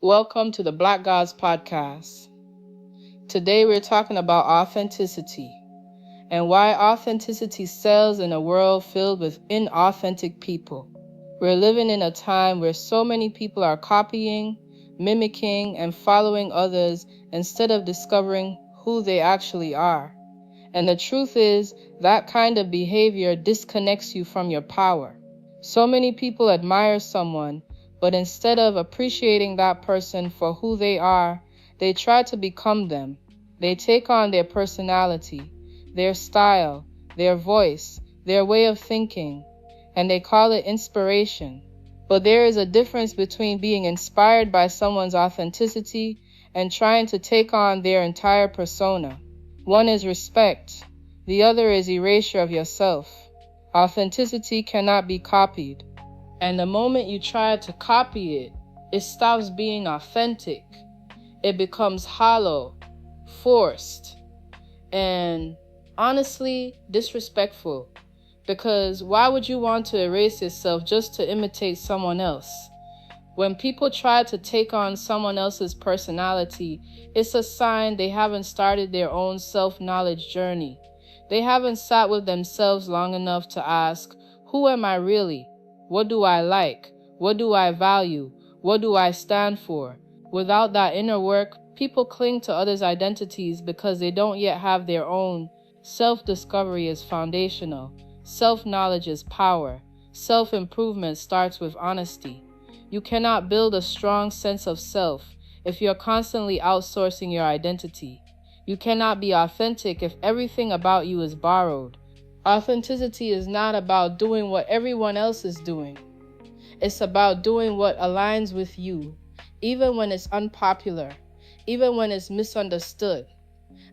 Welcome to the Black Gods Podcast. Today we're talking about authenticity and why authenticity sells in a world filled with inauthentic people. We're living in a time where so many people are copying, mimicking, and following others instead of discovering who they actually are. And the truth is, that kind of behavior disconnects you from your power. So many people admire someone, but instead of appreciating that person for who they are, they try to become them. They take on their personality, their style, their voice, their way of thinking, and they call it inspiration. But there is a difference between being inspired by someone's authenticity and trying to take on their entire persona. One is respect, the other is erasure of yourself. Authenticity cannot be copied. And the moment you try to copy it, it stops being authentic. It becomes hollow, forced, and honestly disrespectful. Because why would you want to erase yourself just to imitate someone else? When people try to take on someone else's personality, it's a sign they haven't started their own self-knowledge journey. They haven't sat with themselves long enough to ask, who am I really? What do I like? What do I value? What do I stand for? Without that inner work, people cling to others' identities because they don't yet have their own. Self-discovery is foundational. Self-knowledge is power. Self-improvement starts with honesty. You cannot build a strong sense of self if you're constantly outsourcing your identity. You cannot be authentic if everything about you is borrowed. Authenticity is not about doing what everyone else is doing. It's about doing what aligns with you, even when it's unpopular, even when it's misunderstood.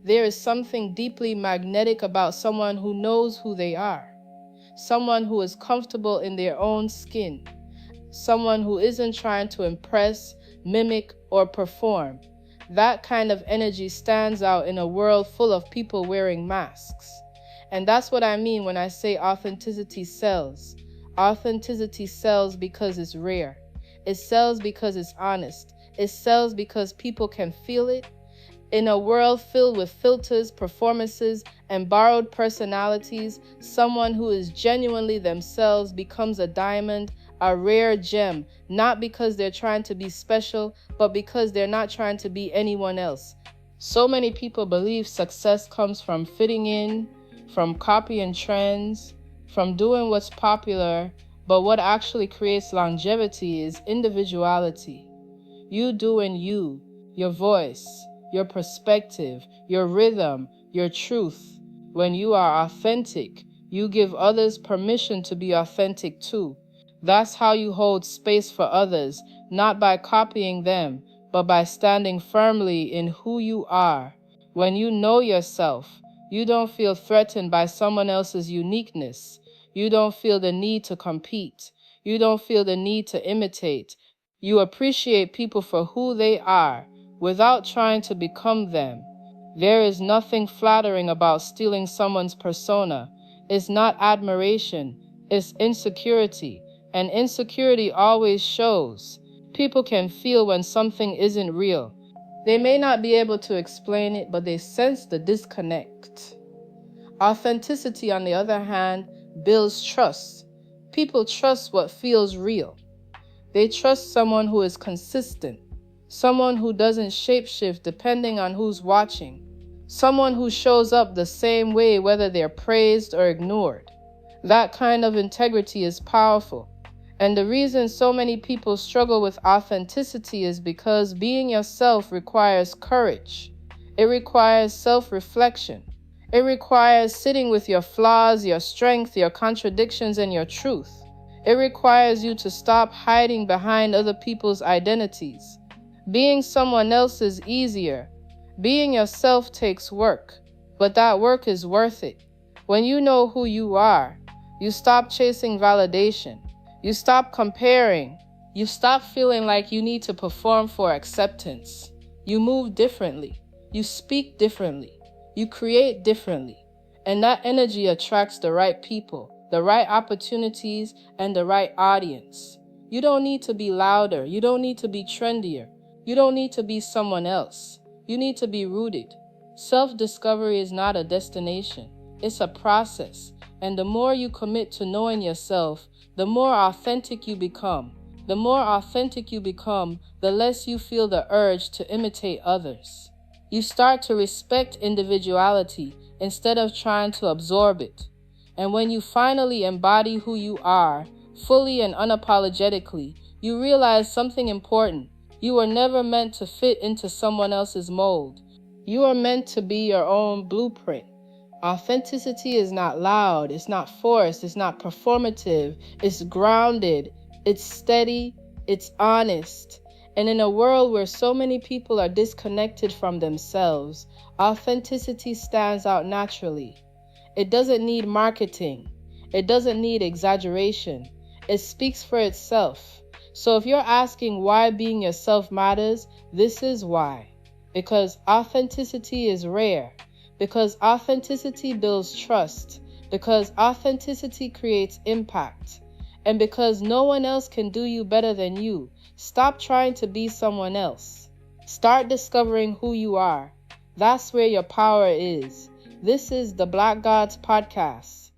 There is something deeply magnetic about someone who knows who they are, someone who is comfortable in their own skin, someone who isn't trying to impress, mimic, or perform. That kind of energy stands out in a world full of people wearing masks. And that's what I mean when I say authenticity sells. Authenticity sells because it's rare. It sells because it's honest. It sells because people can feel it. In a world filled with filters, performances, and borrowed personalities, someone who is genuinely themselves becomes a diamond, a rare gem, not because they're trying to be special, but because they're not trying to be anyone else. So many people believe success comes from fitting in, from copying trends, from doing what's popular, but what actually creates longevity is individuality. You doing you, your voice, your perspective, your rhythm, your truth. When you are authentic, you give others permission to be authentic too. That's how you hold space for others, not by copying them, but by standing firmly in who you are. When you know yourself, you don't feel threatened by someone else's uniqueness. You don't feel the need to compete. You don't feel the need to imitate. You appreciate people for who they are, without trying to become them. There is nothing flattering about stealing someone's persona. It's not admiration, it's insecurity. And insecurity always shows. People can feel when something isn't real. They may not be able to explain it, but they sense the disconnect. Authenticity, on the other hand, builds trust. People trust what feels real. They trust someone who is consistent, someone who doesn't shapeshift depending on who's watching, someone who shows up the same way whether they're praised or ignored. That kind of integrity is powerful. And the reason so many people struggle with authenticity is because being yourself requires courage. It requires self-reflection. It requires sitting with your flaws, your strengths, your contradictions, and your truth. It requires you to stop hiding behind other people's identities. Being someone else is easier. Being yourself takes work, but that work is worth it. When you know who you are, you stop chasing validation. You stop comparing. You stop feeling like you need to perform for acceptance. You move differently. You speak differently. You create differently. And that energy attracts the right people, the right opportunities, and the right audience. You don't need to be louder. You don't need to be trendier. You don't need to be someone else. You need to be rooted. Self-discovery is not a destination. It's a process. And the more you commit to knowing yourself, the more authentic you become. The more authentic you become, the less you feel the urge to imitate others. You start to respect individuality instead of trying to absorb it. And when you finally embody who you are, fully and unapologetically, you realize something important. You were never meant to fit into someone else's mold. You are meant to be your own blueprint. Authenticity is not loud, it's not forced, it's not performative, it's grounded, it's steady, it's honest. And in a world where so many people are disconnected from themselves, authenticity stands out naturally. It doesn't need marketing. It doesn't need exaggeration. It speaks for itself. So if you're asking why being yourself matters, this is why. Because authenticity is rare. Because authenticity builds trust. Because authenticity creates impact. And because no one else can do you better than you, stop trying to be someone else. Start discovering who you are. That's where your power is. This is the Black Gods Podcast.